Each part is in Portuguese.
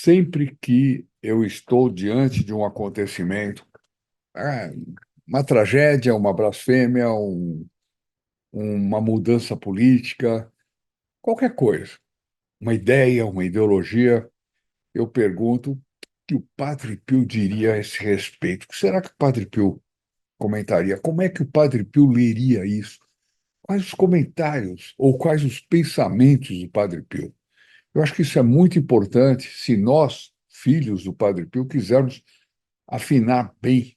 Sempre que eu estou diante de um acontecimento, ah, uma tragédia, uma blasfêmia, uma mudança política, qualquer coisa, uma ideia, uma ideologia, eu pergunto o que o Padre Pio diria a esse respeito. O que será que o Padre Pio comentaria? Como é que o Padre Pio leria isso? Quais os comentários ou quais os pensamentos do Padre Pio? Eu acho que isso é muito importante se nós, filhos do Padre Pio, quisermos afinar bem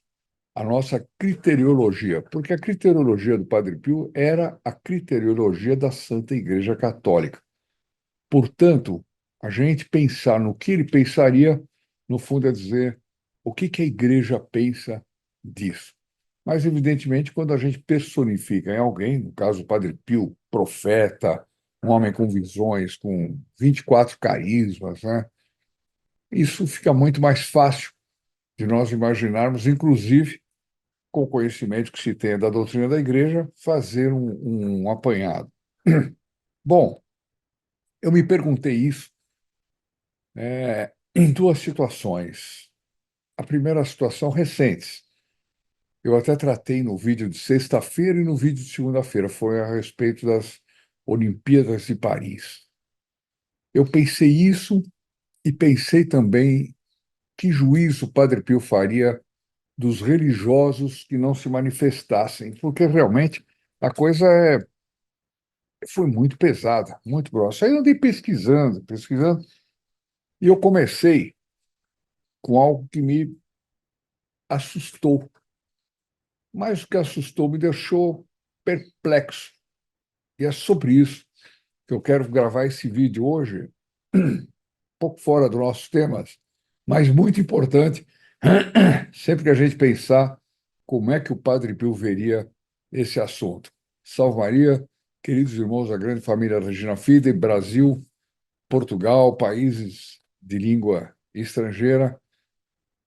a nossa criteriologia, porque a criteriologia do Padre Pio era a criteriologia da Santa Igreja Católica. Portanto, a gente pensar no que ele pensaria, no fundo, é dizer o que que a Igreja pensa disso. Mas, evidentemente, quando a gente personifica em alguém, no caso o Padre Pio, profeta, um homem com visões, com 24 carismas, né? Isso fica muito mais fácil de nós imaginarmos, inclusive, com o conhecimento que se tem da doutrina da Igreja, fazer um apanhado. Bom, eu me perguntei isso em duas situações. A primeira situação recentes. Eu até tratei no vídeo de sexta-feira e no vídeo de segunda-feira, foi a respeito das Olimpíadas de Paris. Eu pensei isso e pensei também que juízo o Padre Pio faria dos religiosos que não se manifestassem, porque realmente a coisa foi muito pesada, muito grossa. Aí eu andei pesquisando, pesquisando, e eu comecei com algo que me assustou, mas o que assustou me deixou perplexo. E é sobre isso que eu quero gravar esse vídeo hoje, um pouco fora dos nossos temas, mas muito importante, sempre que a gente pensar como é que o Padre Pio veria esse assunto. Salve Maria, queridos irmãos da grande família Regina Fidei, Brasil, Portugal, países de língua estrangeira.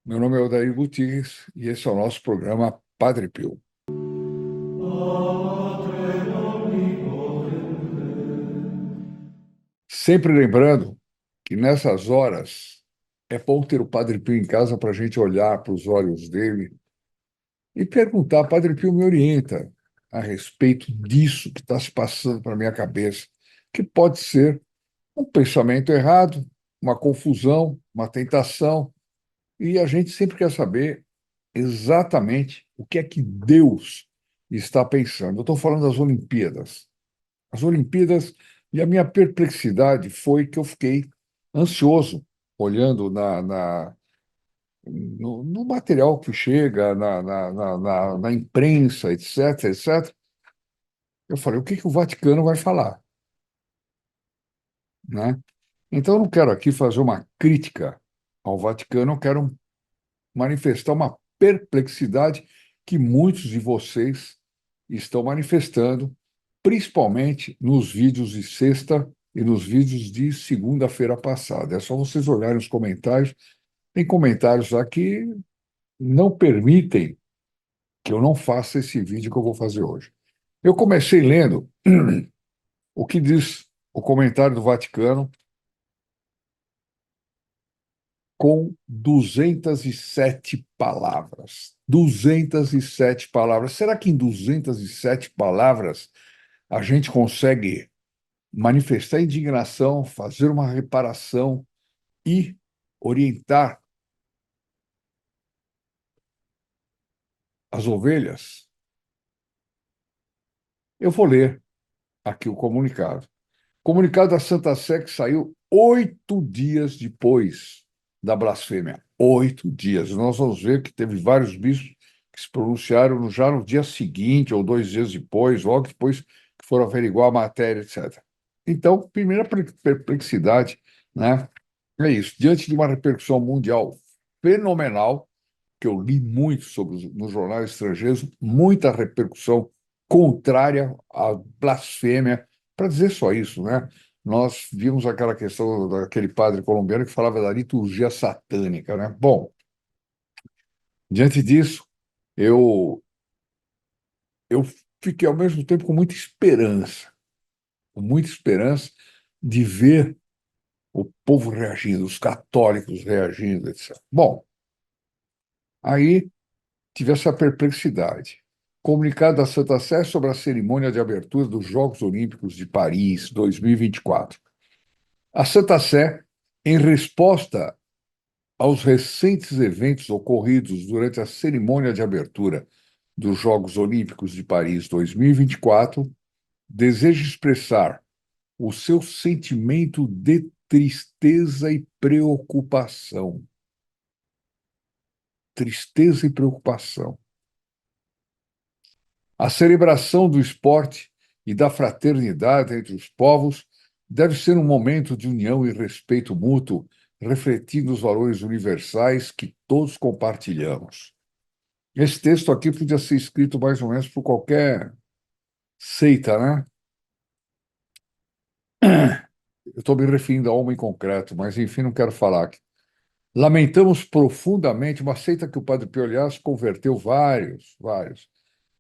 Meu nome é Odair Gutierrez e esse é o nosso programa Padre Pio. Sempre lembrando que nessas horas é bom ter o Padre Pio em casa para a gente olhar para os olhos dele e perguntar: Padre Pio, me orienta a respeito disso que está se passando para a minha cabeça, que pode ser um pensamento errado, uma confusão, uma tentação, e a gente sempre quer saber exatamente o que é que Deus está pensando. Eu estou falando das Olimpíadas. As Olimpíadas, e a minha perplexidade foi que eu fiquei ansioso olhando no material que chega, na imprensa, etc, etc. Eu falei, o que que o Vaticano vai falar, né? Então, eu não quero aqui fazer uma crítica ao Vaticano, eu quero manifestar uma perplexidade que muitos de vocês estão manifestando, principalmente nos vídeos de sexta e nos vídeos de segunda-feira passada. É só vocês olharem os comentários. Tem comentários lá que não permitem que eu não faça esse vídeo que eu vou fazer hoje. Eu comecei lendo o que diz o comentário do Vaticano com 207 palavras. 207 palavras. Será que em 207 palavras a gente consegue manifestar indignação, fazer uma reparação e orientar as ovelhas? Eu vou ler aqui o comunicado. Comunicado da Santa Sé que saiu 8 dias depois da blasfêmia. 8 dias. Nós vamos ver que teve vários bispos que se pronunciaram já no dia seguinte ou 2 dias depois, logo depois que foram averiguar a matéria, etc. Então, primeira perplexidade, né? É isso. Diante de uma repercussão mundial fenomenal, que eu li muito sobre nos jornais estrangeiros, muita repercussão contrária à blasfêmia, para dizer só isso, né? Nós vimos aquela questão daquele padre colombiano que falava da liturgia satânica, né? Bom, diante disso, eu, eu fiquei ao mesmo tempo com muita esperança de ver o povo reagindo, os católicos reagindo, etc. Bom, aí tive essa perplexidade. Comunicado da Santa Sé sobre a cerimônia de abertura dos Jogos Olímpicos de Paris 2024. A Santa Sé, em resposta aos recentes eventos ocorridos durante a cerimônia de abertura dos Jogos Olímpicos de Paris 2024, deseja expressar o seu sentimento de tristeza e preocupação. Tristeza e preocupação. A celebração do esporte e da fraternidade entre os povos deve ser um momento de união e respeito mútuo, refletindo os valores universais que todos compartilhamos. Esse texto aqui podia ser escrito mais ou menos por qualquer seita, né? Eu estou me referindo a uma em concreto, mas enfim, não quero falar aqui. Lamentamos profundamente uma seita que o padre Pio, aliás, converteu vários.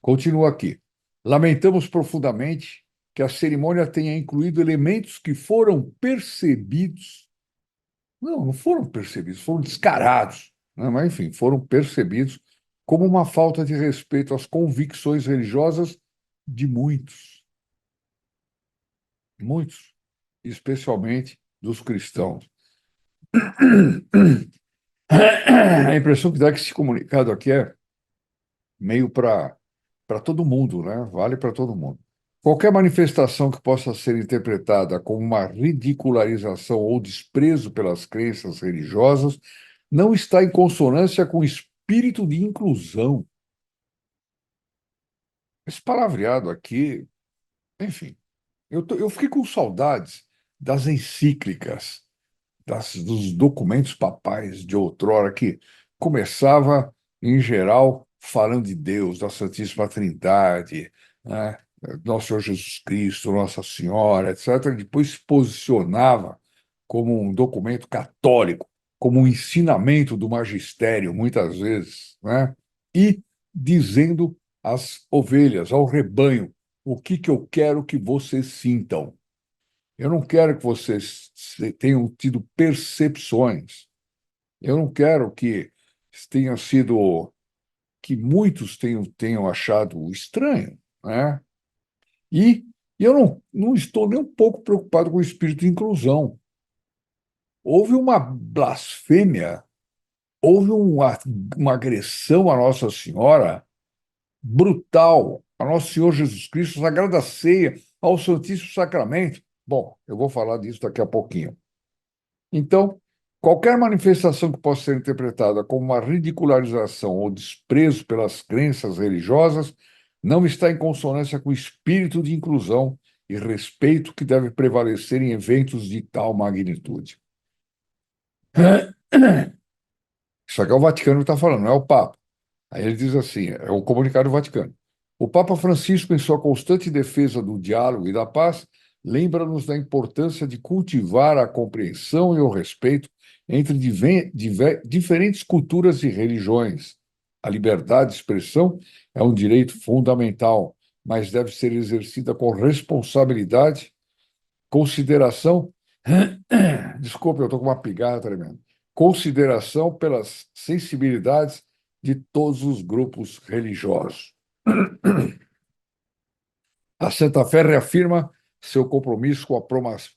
Continua aqui. Lamentamos profundamente que a cerimônia tenha incluído elementos que foram percebidos. Não foram percebidos, foram descarados, né? Mas, enfim, foram percebidos como uma falta de respeito às convicções religiosas de muitos, especialmente dos cristãos. A impressão que dá é que esse comunicado aqui é meio para todo mundo, né? Vale para todo mundo. Qualquer manifestação que possa ser interpretada como uma ridicularização ou desprezo pelas crenças religiosas não está em consonância com o espírito de inclusão. Esse palavreado aqui, enfim, eu fiquei com saudades das encíclicas, dos documentos papais de outrora, que começava, em geral, falando de Deus, da Santíssima Trindade, né? Nosso Senhor Jesus Cristo, Nossa Senhora, etc., e depois se posicionava como um documento católico, como um ensinamento do magistério, muitas vezes, né? E dizendo às ovelhas, ao rebanho, o que que eu quero que vocês sintam. Eu não quero que vocês tenham tido percepções. Eu não quero que tenha sido que muitos tenham achado estranho, né? E eu não estou nem um pouco preocupado com o espírito de inclusão. Houve uma blasfêmia, houve uma agressão à Nossa Senhora brutal, a Nosso Senhor Jesus Cristo, Sagrada Ceia, ao Santíssimo Sacramento. Bom, eu vou falar disso daqui a pouquinho. Então, qualquer manifestação que possa ser interpretada como uma ridicularização ou desprezo pelas crenças religiosas não está em consonância com o espírito de inclusão e respeito que deve prevalecer em eventos de tal magnitude. Isso aqui é o Vaticano que está falando, não é o Papa. Aí ele diz assim: é o comunicado do Vaticano. O Papa Francisco, em sua constante defesa do diálogo e da paz, lembra-nos da importância de cultivar a compreensão e o respeito entre diferentes culturas e religiões. A liberdade de expressão é um direito fundamental, mas deve ser exercida com responsabilidade, consideração. Desculpe, eu estou com uma pigarra tremenda. Consideração pelas sensibilidades de todos os grupos religiosos. A Santa Fé reafirma seu compromisso com a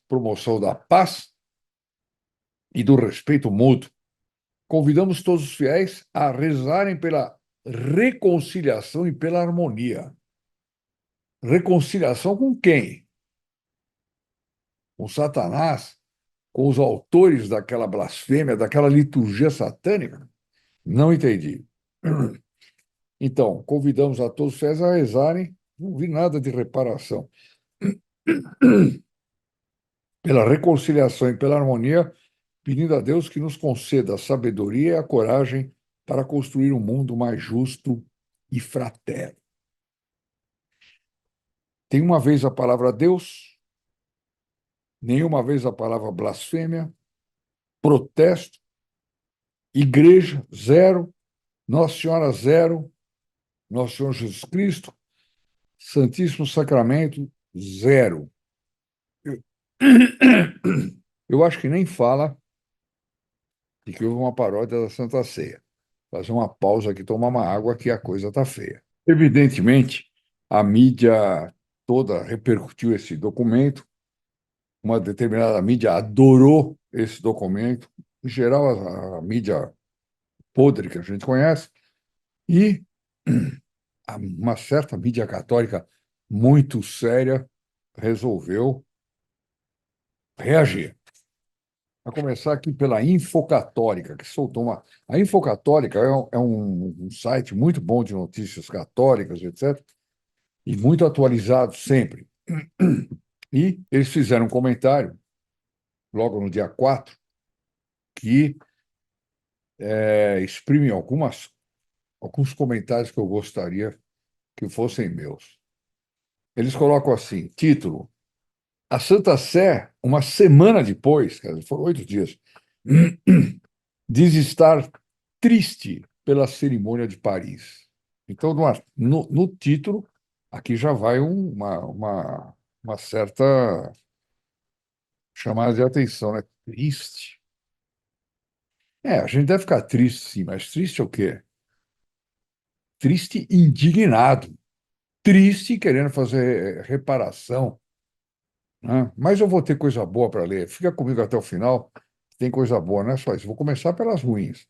promoção da paz e do respeito mútuo. Convidamos todos os fiéis a rezarem pela reconciliação e pela harmonia. Reconciliação com quem? Com Satanás? Com os autores daquela blasfêmia, daquela liturgia satânica? Não entendi. Então, convidamos a todos os fiéis a rezarem, não vi nada de reparação, pela reconciliação e pela harmonia, pedindo a Deus que nos conceda a sabedoria e a coragem para construir um mundo mais justo e fraterno. Tem uma vez a palavra Deus, nenhuma vez a palavra blasfêmia, protesto, igreja, zero, Nossa Senhora, zero, Nosso Senhor Jesus Cristo, Santíssimo Sacramento, zero. Eu acho que nem fala de que houve uma paródia da Santa Ceia. Fazer uma pausa aqui, tomar uma água, que a coisa está feia. Evidentemente, a mídia toda repercutiu esse documento, uma determinada mídia adorou esse documento, em geral, a mídia podre que a gente conhece, e uma certa mídia católica muito séria resolveu reagir. A começar aqui pela Infocatólica, que soltou uma. A Infocatólica é um site muito bom de notícias católicas, etc., e muito atualizado sempre. E eles fizeram um comentário, logo no dia 4, que exprime alguns comentários que eu gostaria que fossem meus. Eles colocam assim: título. A Santa Sé, uma semana depois, quer dizer, foram 8 dias, diz estar triste pela cerimônia de Paris. Então, no título, aqui já vai uma certa chamada de atenção, né? Triste. A gente deve ficar triste, sim, mas triste é o quê? Triste indignado, triste querendo fazer reparação, né? Mas eu vou ter coisa boa para ler. Fica comigo até o final, tem coisa boa, não é só isso. Vou começar pelas ruins.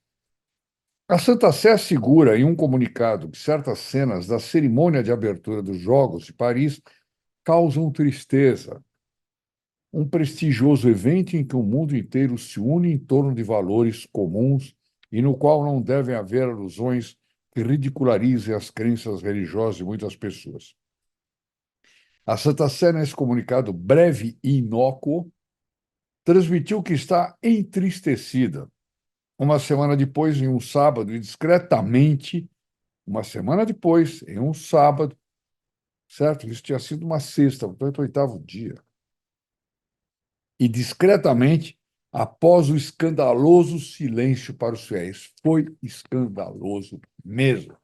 A Santa Sé assegura em um comunicado que certas cenas da cerimônia de abertura dos Jogos de Paris causam tristeza. Um prestigioso evento em que o mundo inteiro se une em torno de valores comuns e no qual não devem haver alusões que ridicularizem as crenças religiosas de muitas pessoas. A Santa Sé, nesse comunicado breve e inócuo, transmitiu que está entristecida. Uma semana depois, em um sábado, e discretamente, uma semana depois, em um sábado, certo? Isso tinha sido uma sexta, portanto, oitavo dia. E discretamente, após o escandaloso silêncio para os fiéis. Foi escandaloso mesmo.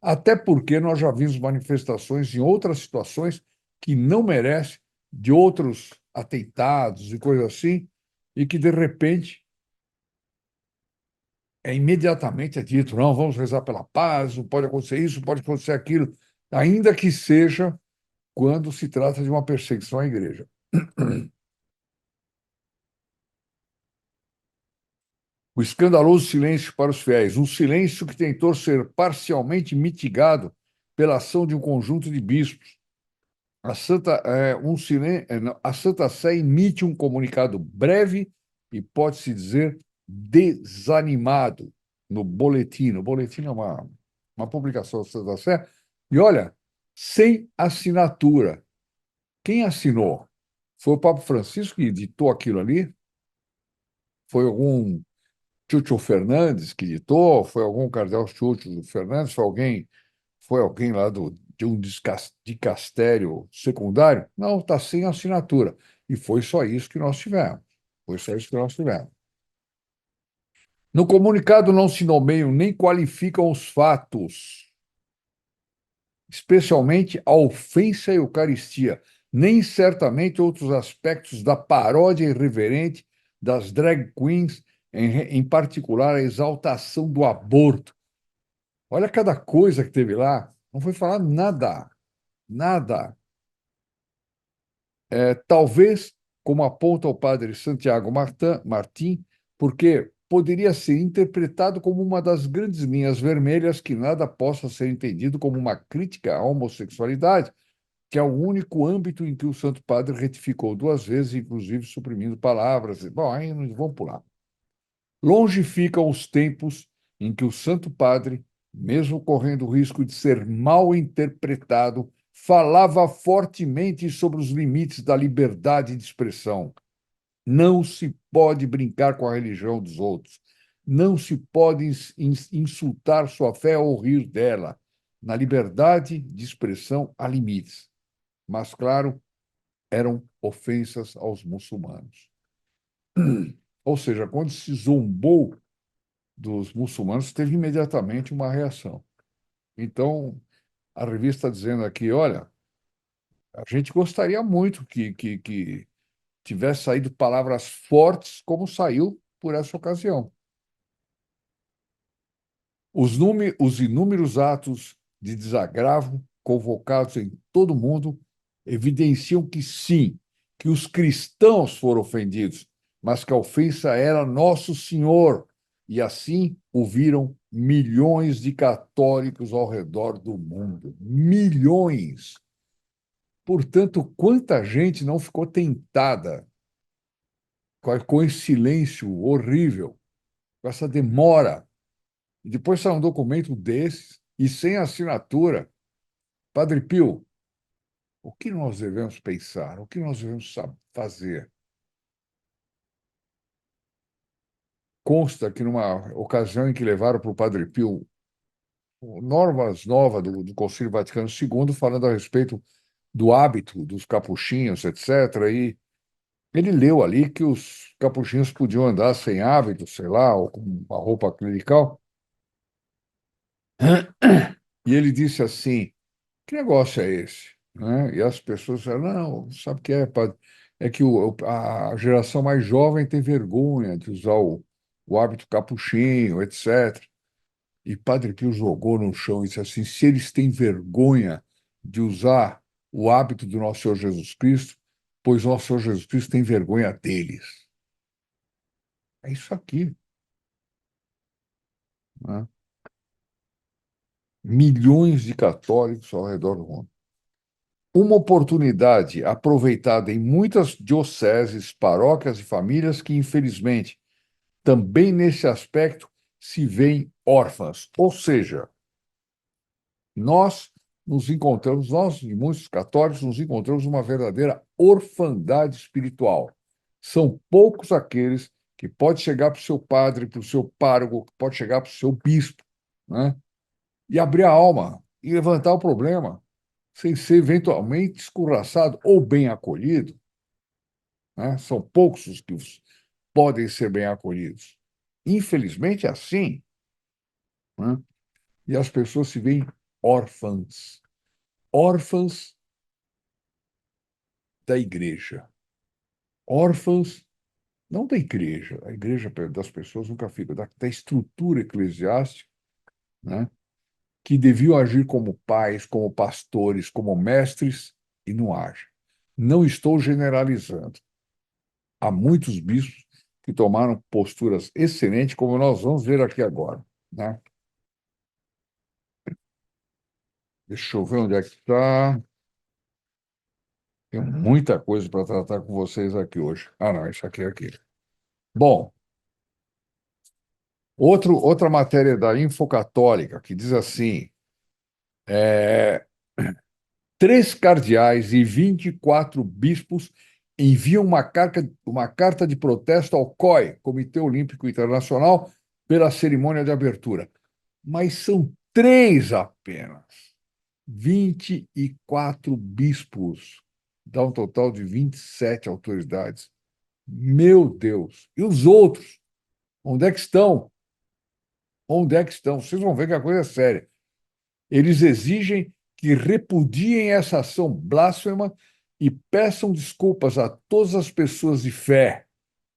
Até porque nós já vimos manifestações em outras situações que não merecem, de outros atentados e coisas assim, e que, de repente, imediatamente é dito, não, vamos rezar pela paz, não pode acontecer isso, pode acontecer aquilo, ainda que seja quando se trata de uma perseguição à igreja. O escandaloso silêncio para os fiéis, um silêncio que tentou ser parcialmente mitigado pela ação de um conjunto de bispos. A Santa Sé emite um comunicado breve e, pode-se dizer, desanimado no boletim. O boletim é uma publicação da Santa Sé. E olha, sem assinatura. Quem assinou? Foi o Papa Francisco que editou aquilo ali? Foi algum Chúcio Fernandes que editou? Foi algum cardeal Chúcio Fernandes? Foi alguém lá de um dicastério secundário? Não, está sem assinatura. E foi só isso que nós tivemos. Foi só isso que nós tivemos. No comunicado não se nomeiam nem qualificam os fatos, especialmente a ofensa à Eucaristia, nem certamente outros aspectos da paródia irreverente das drag queens, em particular a exaltação do aborto. Olha cada coisa que teve lá, não foi falar nada, nada. Talvez, como aponta o padre Santiago Martim, porque poderia ser interpretado como uma das grandes linhas vermelhas que nada possa ser entendido como uma crítica à homossexualidade, que é o único âmbito em que o Santo Padre retificou 2 vezes, inclusive suprimindo palavras. Bom, aí vamos pular. Longe ficam os tempos em que o Santo Padre, mesmo correndo o risco de ser mal interpretado, falava fortemente sobre os limites da liberdade de expressão. Não se pode brincar com a religião dos outros. Não se pode insultar sua fé ou rir dela. Na liberdade de expressão há limites. Mas, claro, eram ofensas aos muçulmanos. Ou seja, quando se zombou dos muçulmanos, teve imediatamente uma reação. Então, a revista está dizendo aqui: olha, a gente gostaria muito que tivesse saído palavras fortes como saiu por essa ocasião. Os inúmeros atos de desagravo convocados em todo o mundo evidenciam que sim, que os cristãos foram ofendidos, mas que a ofensa era Nosso Senhor, e assim o viram milhões de católicos ao redor do mundo. Milhões! Portanto, quanta gente não ficou tentada com esse silêncio horrível, com essa demora. E depois sai um documento desses e sem assinatura. Padre Pio, o que nós devemos pensar? O que nós devemos fazer? Consta que numa ocasião em que levaram para o Padre Pio normas novas do Concílio Vaticano II falando a respeito do hábito dos capuchinhos, etc. E ele leu ali que os capuchinhos podiam andar sem hábito, sei lá, ou com uma roupa clerical. E ele disse assim: que negócio é esse? Né? E as pessoas disseram, não, sabe o que é, padre? É que a geração mais jovem tem vergonha de usar o hábito capuchinho, etc. E Padre Pio jogou no chão e disse assim, se eles têm vergonha de usar o hábito do nosso Senhor Jesus Cristo, pois nosso Senhor Jesus Cristo tem vergonha deles. É isso aqui. Né? Milhões de católicos ao redor do mundo. Uma oportunidade aproveitada em muitas dioceses, paróquias e famílias que, infelizmente, também nesse aspecto se veem órfãs. Ou seja, nós nos encontramos, nós e muitos católicos nos encontramos uma verdadeira orfandade espiritual. São poucos aqueles que pode chegar para o seu padre, para o seu pároco, que pode chegar para o seu bispo, né? E abrir a alma e levantar o problema, sem ser eventualmente escorraçado ou bem acolhido, né? São poucos os que podem ser bem acolhidos. Infelizmente é assim, né? E as pessoas se veem órfãs, órfãs da igreja, órfãs não da igreja, a igreja das pessoas nunca fica, da estrutura eclesiástica, né? Que deviam agir como pais, como pastores, como mestres, e não agem. Não estou generalizando. Há muitos bispos que tomaram posturas excelentes, como nós vamos ver aqui agora. Né? Deixa eu ver onde é que está. Tem muita coisa para tratar com vocês aqui hoje. Ah, não, isso aqui é aqui. Bom, outra matéria da Infocatólica que diz assim: é, 3 cardeais e 24 bispos enviam uma carta de protesto ao COI, Comitê Olímpico Internacional, pela cerimônia de abertura. Mas são 3 apenas. 24 bispos. Dá um total de 27 autoridades. Meu Deus! E os outros? Onde é que estão? Onde é que estão? Vocês vão ver que a coisa é séria. Eles exigem que repudiem essa ação blasfema e peçam desculpas a todas as pessoas de fé.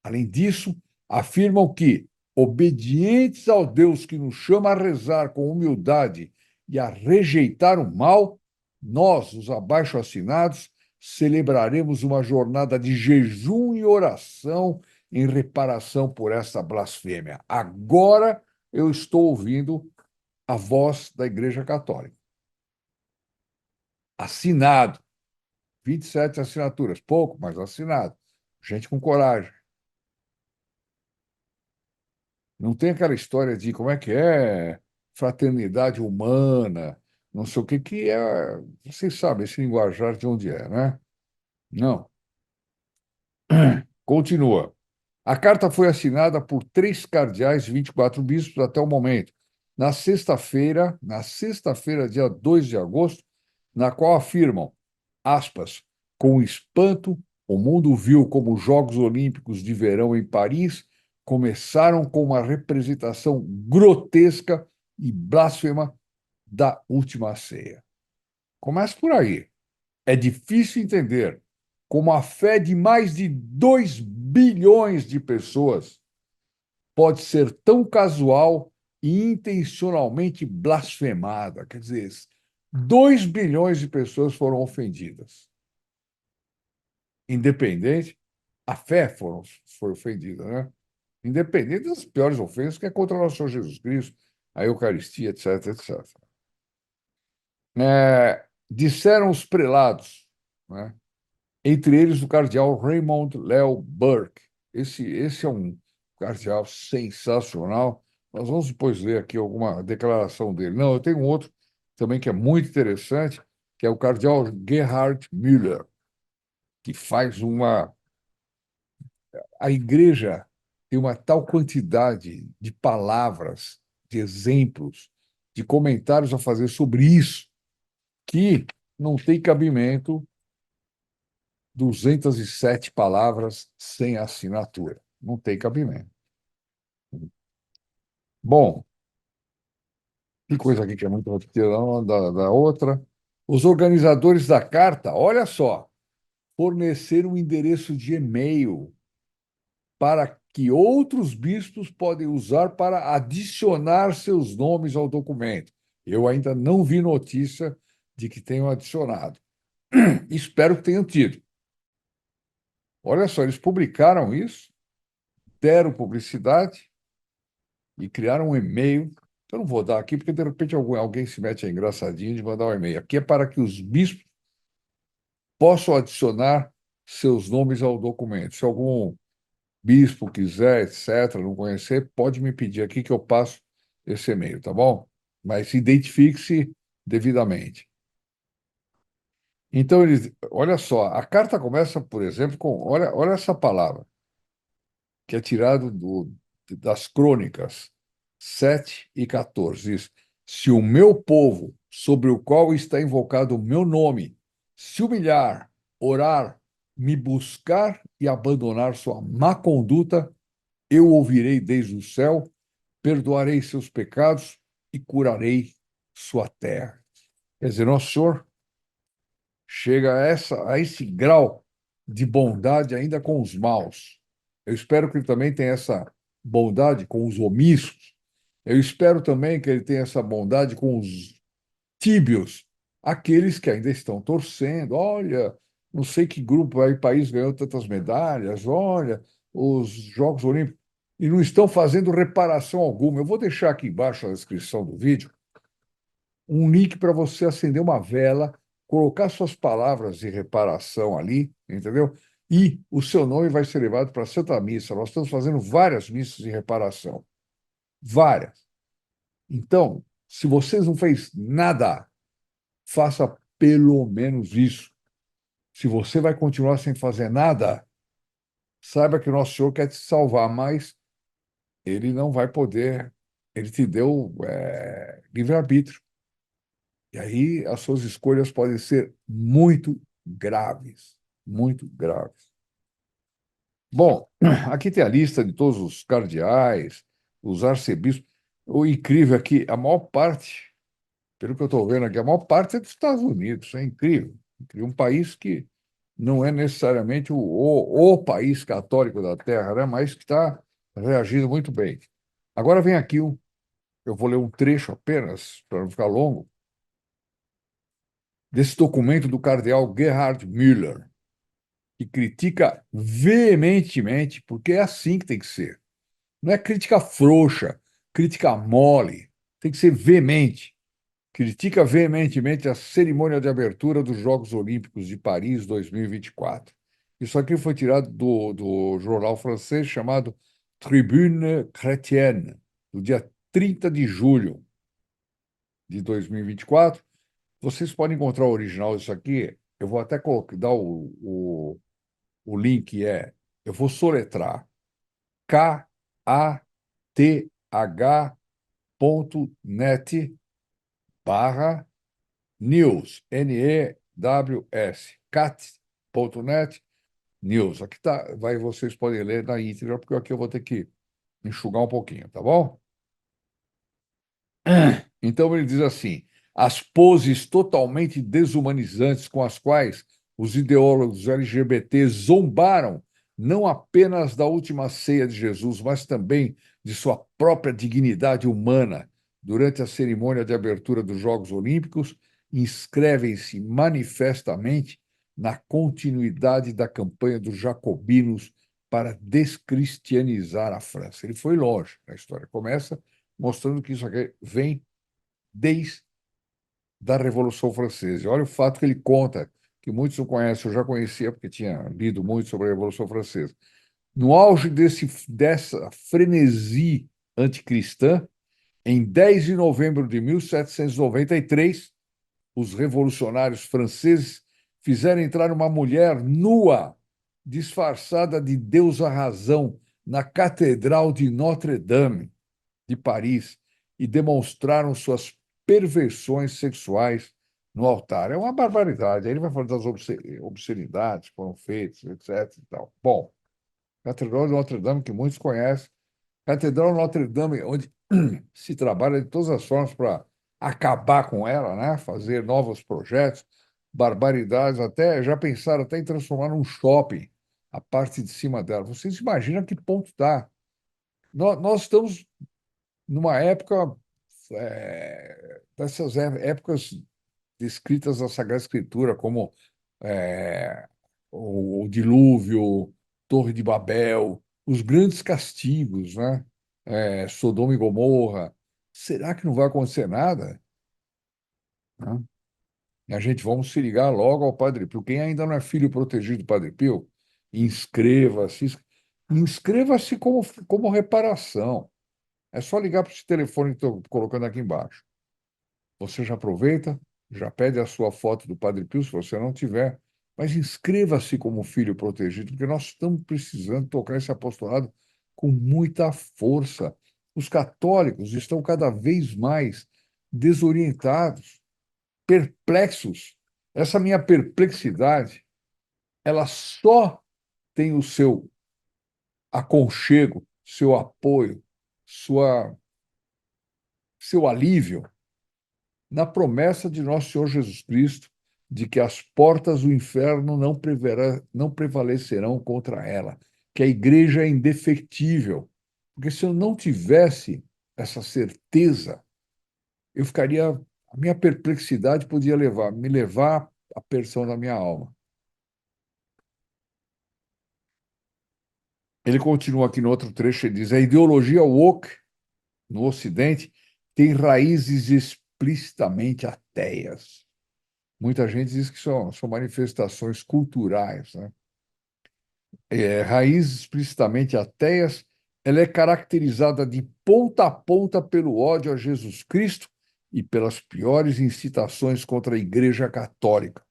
Além disso, afirmam que, obedientes ao Deus que nos chama a rezar com humildade e a rejeitar o mal, nós, os abaixo-assinados, celebraremos uma jornada de jejum e oração em reparação por essa blasfêmia. Agora eu estou ouvindo a voz da Igreja Católica. Assinado, 27 assinaturas, pouco, mas assinado. Gente com coragem. Não tem aquela história de como é que é fraternidade humana, não sei o que, que é. Vocês sabem esse linguajar de onde é, né? Não. Continua. A carta foi assinada por 3 cardeais e 24 bispos até o momento. Na sexta-feira, dia 2 de agosto, na qual afirmam, aspas, com espanto, o mundo viu como os Jogos Olímpicos de Verão em Paris começaram com uma representação grotesca e blasfema da última ceia. Começa por aí. É difícil entender como a fé de mais de 2 bilhões de pessoas pode ser tão casual e intencionalmente blasfemada. Quer dizer, 2 bilhões de pessoas foram ofendidas. Independente, a fé foi ofendida, né? Independente das piores ofensas, que é contra o nosso Senhor Jesus Cristo, a Eucaristia, etc, etc. Disseram os prelados, né? Entre eles o cardeal Raymond Leo Burke. Esse é um cardeal sensacional. Nós vamos depois ler aqui alguma declaração dele. Não, eu tenho um outro também que é muito interessante, que é o cardeal Gerhard Müller, que faz uma. A igreja tem uma tal quantidade de palavras, de exemplos, de comentários a fazer sobre isso, que não tem cabimento 207 palavras sem assinatura. Não tem cabimento. Bom, que coisa aqui que é muito repetida uma da outra. Os organizadores da carta, olha só, forneceram um endereço de e-mail para que outros bispos podem usar para adicionar seus nomes ao documento. Eu ainda não vi notícia de que tenham adicionado. Espero que tenham tido. Olha só, eles publicaram isso, deram publicidade e criaram um e-mail. Eu não vou dar aqui, porque de repente alguém se mete a engraçadinho de mandar um e-mail. Aqui é para que os bispos possam adicionar seus nomes ao documento. Se algum bispo quiser, etc., não conhecer, pode me pedir aqui que eu passo esse e-mail, tá bom? Mas identifique-se devidamente. Então, olha só, a carta começa, por exemplo, olha essa palavra, que é tirado das crônicas 7 e 14. Diz: se o meu povo, sobre o qual está invocado o meu nome, se humilhar, orar, me buscar e abandonar sua má conduta, eu ouvirei desde o céu, perdoarei seus pecados e curarei sua terra. Quer dizer, nosso Senhor chega a esse grau de bondade ainda com os maus. Eu espero que ele também tenha essa bondade com os omissos. Eu espero também que ele tenha essa bondade com os tíbios, aqueles que ainda estão torcendo. Olha, não sei que grupo aí, país ganhou tantas medalhas, olha, os Jogos Olímpicos, e não estão fazendo reparação alguma. Eu vou deixar aqui embaixo na descrição do vídeo um link para você acender uma vela, colocar suas palavras de reparação ali, entendeu? E o seu nome vai ser levado para a Santa Missa. Nós estamos fazendo várias missas de reparação. Várias. Então, se vocês não fez nada, faça pelo menos isso. Se você vai continuar sem fazer nada, saiba que o nosso Senhor quer te salvar, mas ele não vai poder. Ele te deu livre-arbítrio. E aí as suas escolhas podem ser muito graves, muito graves. Bom, aqui tem a lista de todos os cardeais, os arcebispos. O incrível é que a maior parte, pelo que eu estou vendo aqui, a maior parte é dos Estados Unidos. É incrível. Um país que não é necessariamente o país católico da Terra, né? Mas que está reagindo muito bem. Agora vem aqui, eu vou ler um trecho apenas, para não ficar longo, desse documento do cardeal Gerhard Müller, que critica veementemente, porque é assim que tem que ser. Não é crítica frouxa, crítica mole, tem que ser veemente. Critica veementemente a cerimônia de abertura dos Jogos Olímpicos de Paris 2024. Isso aqui foi tirado do jornal francês chamado Tribune Chrétienne, do dia 30 de julho de 2024. Vocês podem encontrar o original disso aqui. Eu vou até dar o link, eu vou soletrar kath.net /news, News, cat.net news. Aqui tá, vocês podem ler na íntegra, porque aqui eu vou ter que enxugar um pouquinho, tá bom? Então ele diz assim: as poses totalmente desumanizantes com as quais Os ideólogos LGBT zombaram não apenas da última ceia de Jesus, mas também de sua própria dignidade humana. Durante a cerimônia de abertura dos Jogos Olímpicos, inscrevem-se manifestamente na continuidade da campanha dos jacobinos para descristianizar a França. Ele foi longe na história. Começa mostrando que isso aqui vem desde a Revolução Francesa. Olha o fato que ele conta, que muitos não conhecem, eu já conhecia porque tinha lido muito sobre a Revolução Francesa. No auge dessa frenesi anticristã, em 10 de novembro de 1793, os revolucionários franceses fizeram entrar uma mulher nua, disfarçada de deusa razão, na Catedral de Notre-Dame de Paris e demonstraram suas perversões sexuais no altar. É uma barbaridade. Aí ele vai falar das obscenidades que foram feitas, etc. E tal. Bom, Catedral de Notre-Dame, que muitos conhecem, Catedral de Notre-Dame, onde se trabalha de todas as formas para acabar com ela, né? Fazer novos projetos, barbaridades, até já pensaram até em transformar num shopping a parte de cima dela. Vocês imaginam que ponto está? Nós estamos numa época, dessas épocas descritas na Sagrada Escritura, como é, o dilúvio, Torre de Babel, os grandes castigos, né? Sodoma e Gomorra. Será que não vai acontecer nada? Né? E a gente vamos se ligar logo ao Padre Pio. Quem ainda não é filho protegido do Padre Pio, inscreva-se. Inscreva-se como reparação. É só ligar para esse telefone que estou colocando aqui embaixo. Você já aproveita, já pede a sua foto do Padre Pio, se você não tiver, mas inscreva-se como filho protegido, porque nós estamos precisando tocar esse apostolado com muita força. Os católicos estão cada vez mais desorientados, perplexos. Essa minha perplexidade, ela só tem o seu aconchego, seu apoio, seu alívio na promessa de nosso Senhor Jesus Cristo de que as portas do inferno não prevalecerão contra ela, que a igreja é indefectível. Porque se eu não tivesse essa certeza, eu ficaria. A minha perplexidade podia me levar à perdição da minha alma. Ele continua aqui no outro trecho, ele diz: a ideologia woke no Ocidente tem raízes explicitamente ateias. Muita gente diz que são manifestações culturais, né? Raízes explicitamente ateias, ela é caracterizada de ponta a ponta pelo ódio a Jesus Cristo e pelas piores incitações contra a Igreja Católica.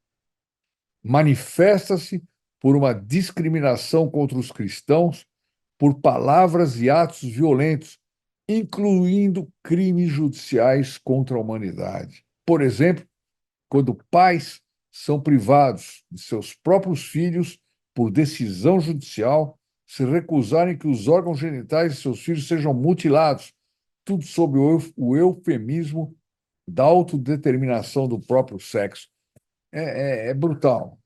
Manifesta-se por uma discriminação contra os cristãos, por palavras e atos violentos, incluindo crimes judiciais contra a humanidade. Por exemplo, quando pais são privados de seus próprios filhos por decisão judicial, se recusarem que os órgãos genitais de seus filhos sejam mutilados, tudo sob o eufemismo da autodeterminação do próprio sexo. É brutal.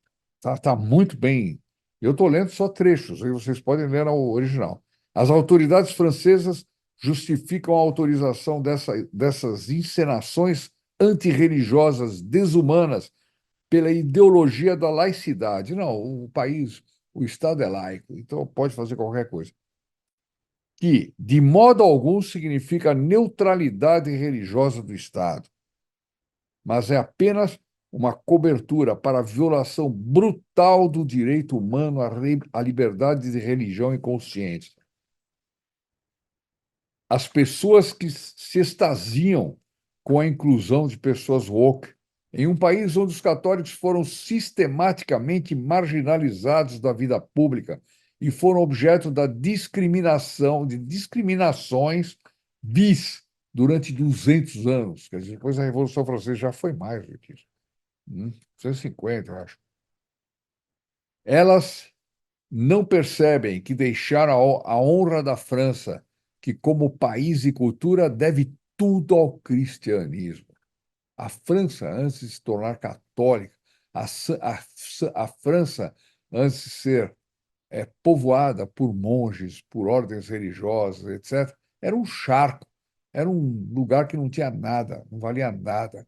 Tá muito bem. Eu estou lendo só trechos, aí vocês podem ler o original. As autoridades francesas justificam a autorização dessas encenações antirreligiosas desumanas pela ideologia da laicidade. Não, o Estado é laico, então pode fazer qualquer coisa. Que, de modo algum, significa neutralidade religiosa do Estado, mas é apenas uma cobertura para a violação brutal do direito humano à liberdade de religião e consciência. As pessoas que se extasiam com a inclusão de pessoas woke em um país onde os católicos foram sistematicamente marginalizados da vida pública e foram objeto da de discriminações bis durante 200 anos. Quer dizer, depois da Revolução Francesa já foi mais do que isso. 150, eu acho. Elas não percebem que deixaram a honra da França, que, como país e cultura, deve tudo ao cristianismo. A França, antes de se tornar católica, A França, antes de ser povoada por monges, por ordens religiosas, etc., era um charco, era um lugar que não tinha nada, não valia nada,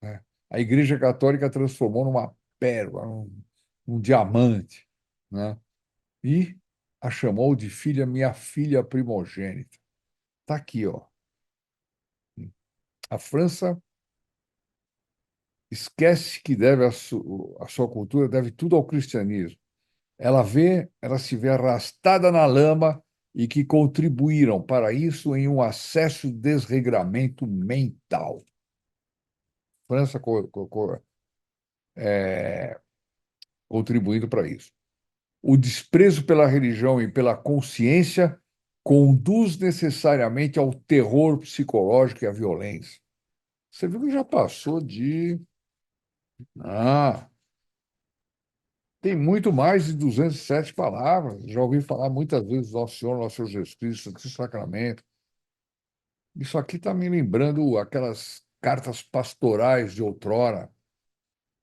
né? A Igreja Católica transformou numa pérola, um diamante, né? E a chamou de filha, minha filha primogênita. Está aqui, ó. A França esquece que deve a sua cultura deve tudo ao cristianismo. Ela se vê arrastada na lama e que contribuíram para isso em um acesso de desregramento mental. França contribuindo para isso. O desprezo pela religião e pela consciência conduz necessariamente ao terror psicológico e à violência. Você viu que já passou de. Ah, tem muito mais de 207 palavras. Já ouvi falar muitas vezes Nosso Senhor, Nosso Senhor Jesus Cristo, Santo Sacramento. Isso aqui está me lembrando aquelas cartas pastorais de outrora,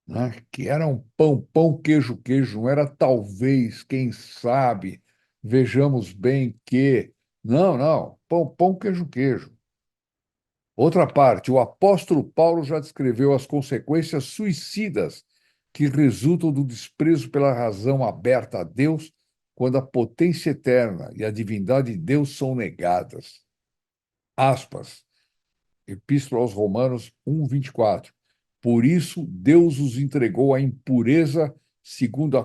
né? Que eram pão, pão, queijo, queijo. Não era talvez, quem sabe, vejamos bem que. Não, não. Pão, pão, queijo, queijo. Outra parte, o apóstolo Paulo já descreveu as consequências suicidas que resultam do desprezo pela razão aberta a Deus quando a potência eterna e a divindade de Deus são negadas. Aspas. Epístola aos Romanos 1:24. Por isso, Deus os entregou à impureza segundo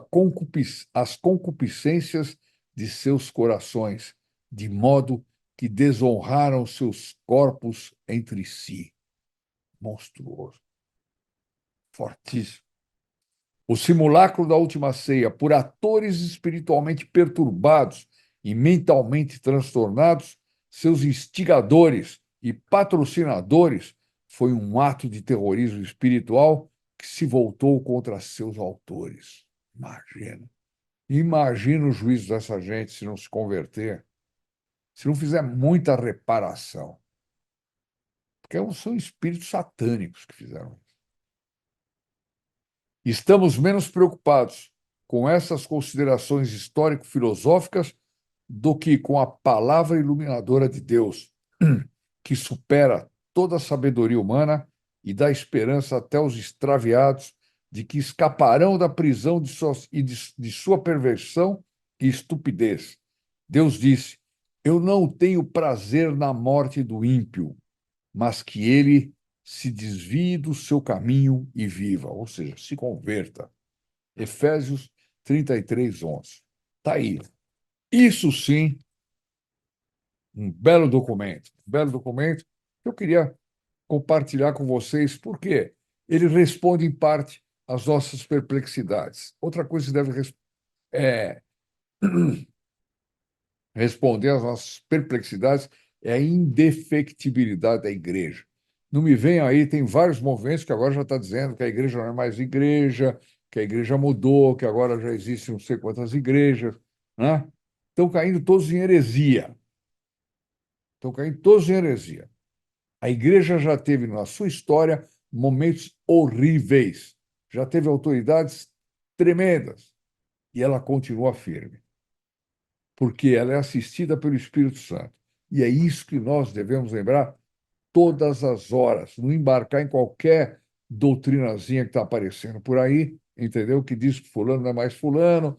as concupiscências de seus corações, de modo que desonraram seus corpos entre si. Monstruoso, fortíssimo. O simulacro da última ceia, por atores espiritualmente perturbados e mentalmente transtornados, seus instigadores e patrocinadores, foi um ato de terrorismo espiritual que se voltou contra seus autores. Imagina. Imagina o juízo dessa gente se não se converter, se não fizer muita reparação. Porque são espíritos satânicos que fizeram. Estamos menos preocupados com essas considerações histórico-filosóficas do que com a palavra iluminadora de Deus, que supera toda a sabedoria humana e dá esperança até aos extraviados de que escaparão da prisão de sua perversão e estupidez. Deus disse: Eu não tenho prazer na morte do ímpio, mas que ele se desvie do seu caminho e viva, ou seja, se converta. Efésios 33:11. Está aí. Isso sim, um belo documento. Um belo documento que eu queria compartilhar com vocês, porque ele responde, em parte, às nossas perplexidades. Outra coisa que deve é, responder às nossas perplexidades é a indefectibilidade da igreja. Não me venham aí, tem vários movimentos que agora já está dizendo que a igreja não é mais igreja, que a igreja mudou, que agora já existem não sei quantas igrejas, né? Estão caindo todos em heresia. Estão caindo todos em heresia. A igreja já teve, na sua história, momentos horríveis. Já teve autoridades tremendas. E ela continua firme, porque ela é assistida pelo Espírito Santo. E é isso que nós devemos lembrar todas as horas, não embarcar em qualquer doutrinazinha que está aparecendo por aí, entendeu? Que diz que fulano não é mais fulano,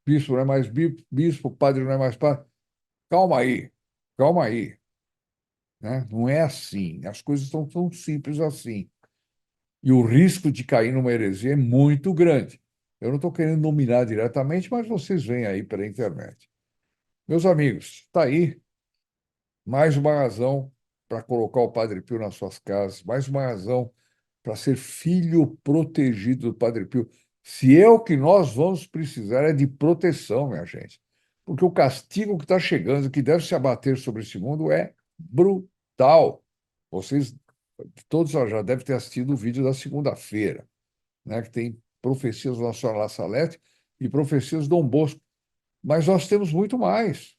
bispo não é mais bispo, padre não é mais padre. Calma aí, né? Não é assim, as coisas estão tão simples assim. E o risco de cair numa heresia é muito grande. Eu não estou querendo nominar diretamente, mas vocês veem aí pela internet. Meus amigos, está aí mais uma razão para colocar o Padre Pio nas suas casas, mais uma razão para ser filho protegido do Padre Pio. Se é o que nós vamos precisar é de proteção, minha gente. Porque o castigo que está chegando, que deve se abater sobre esse mundo, é brutal. Vocês todos já devem ter assistido o vídeo da segunda-feira, né, que tem profecias do Nossa Senhora La Salete e profecias do Dom Bosco. Mas nós temos muito mais.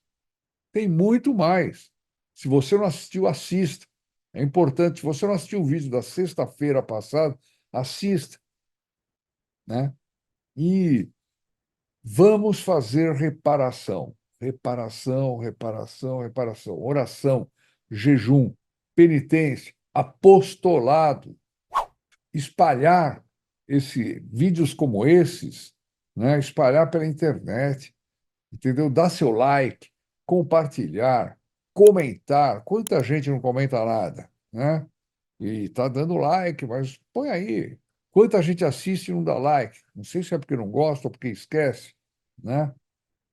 Tem muito mais. Se você não assistiu, assista. É importante. Se você não assistiu o vídeo da sexta-feira passada, assista. né? E vamos fazer reparação. Reparação, reparação, reparação. Oração, jejum, penitência, apostolado, espalhar vídeos como esses, né? Espalhar pela internet, entendeu? Dar seu like, compartilhar, comentar. Quanta gente não comenta nada, né? E está dando like, mas põe aí. Quanta gente assiste e não dá like? Não sei se é porque não gosta ou porque esquece, né?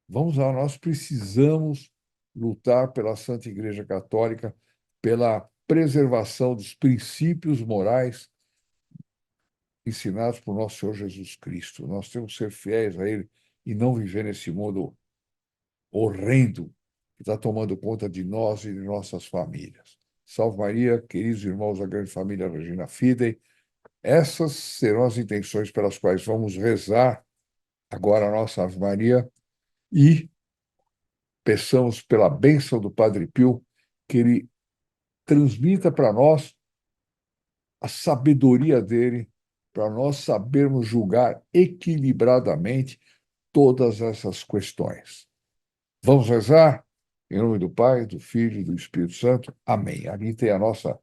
Vamos lá, nós precisamos lutar pela Santa Igreja Católica, pela preservação dos princípios morais ensinados por nosso Senhor Jesus Cristo. Nós temos que ser fiéis a Ele e não viver nesse mundo horrendo que está tomando conta de nós e de nossas famílias. Salve Maria, queridos irmãos da grande família Regina Fidei. Essas serão as intenções pelas quais vamos rezar agora a nossa Ave Maria e peçamos pela bênção do Padre Pio que ele transmita para nós a sabedoria dele, para nós sabermos julgar equilibradamente todas essas questões. Vamos rezar? Em nome do Pai, do Filho e do Espírito Santo. Amém. Ali tem a nossa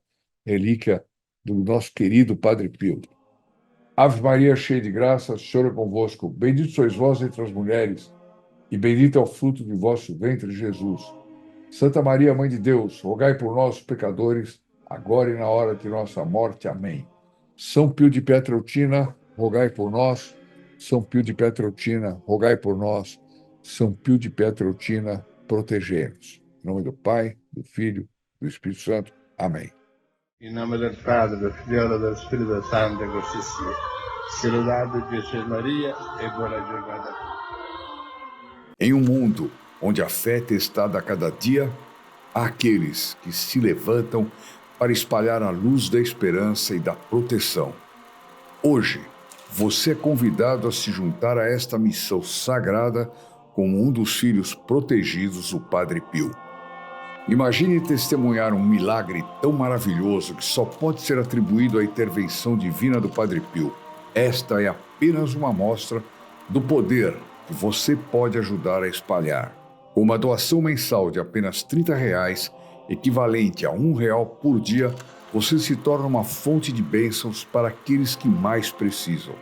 relíquia do nosso querido Padre Pio. Ave Maria, cheia de graça, o Senhor é convosco. Bendito sois vós entre as mulheres, e bendito é o fruto de vosso ventre, Jesus. Santa Maria, Mãe de Deus, rogai por nós, pecadores, agora e na hora de nossa morte. Amém. São Pio de Pietrelcina, rogai por nós. São Pio de Pietrelcina, rogai por nós. São Pio de Pietrelcina, protegei-nos. Em nome do Pai, do Filho, e do Espírito Santo. Amém. Em nome do Padre, do Filho e do Espírito Santo, così sia. Saludate Jesus Maria e buona giornata. Em um mundo onde a fé é testada a cada dia, há aqueles que se levantam para espalhar a luz da esperança e da proteção. Hoje, você é convidado a se juntar a esta missão sagrada como um dos filhos protegidos do Padre Pio. Imagine testemunhar um milagre tão maravilhoso que só pode ser atribuído à intervenção divina do Padre Pio. Esta é apenas uma amostra do poder que você pode ajudar a espalhar. Com uma doação mensal de apenas R$ 30, equivalente a R$ 1 por dia, você se torna uma fonte de bênçãos para aqueles que mais precisam.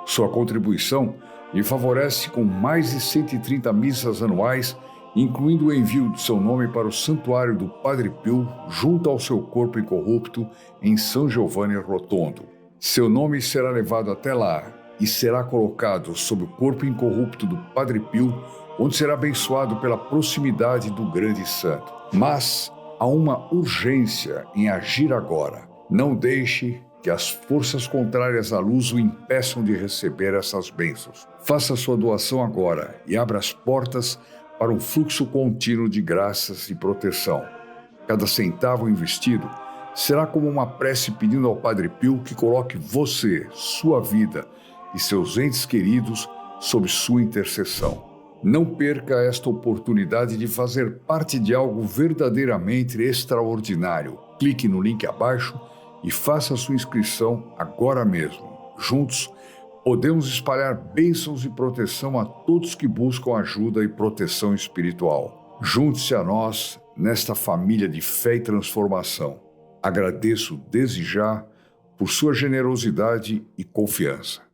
Sua contribuição lhe favorece com mais de 130 missas anuais, incluindo o envio de seu nome para o Santuário do Padre Pio, junto ao seu corpo incorrupto, em São Giovanni Rotondo. Seu nome será levado até lá e será colocado sob o corpo incorrupto do Padre Pio, onde será abençoado pela proximidade do grande santo. Mas há uma urgência em agir agora. Não deixe que as forças contrárias à luz o impeçam de receber essas bênçãos. Faça sua doação agora e abra as portas para um fluxo contínuo de graças e proteção. Cada centavo investido será como uma prece pedindo ao Padre Pio que coloque você, sua vida e seus entes queridos sob sua intercessão. Não perca esta oportunidade de fazer parte de algo verdadeiramente extraordinário. Clique no link abaixo e faça sua inscrição agora mesmo. Juntos, podemos espalhar bênçãos e proteção a todos que buscam ajuda e proteção espiritual. Junte-se a nós nesta família de fé e transformação. Agradeço desde já por sua generosidade e confiança.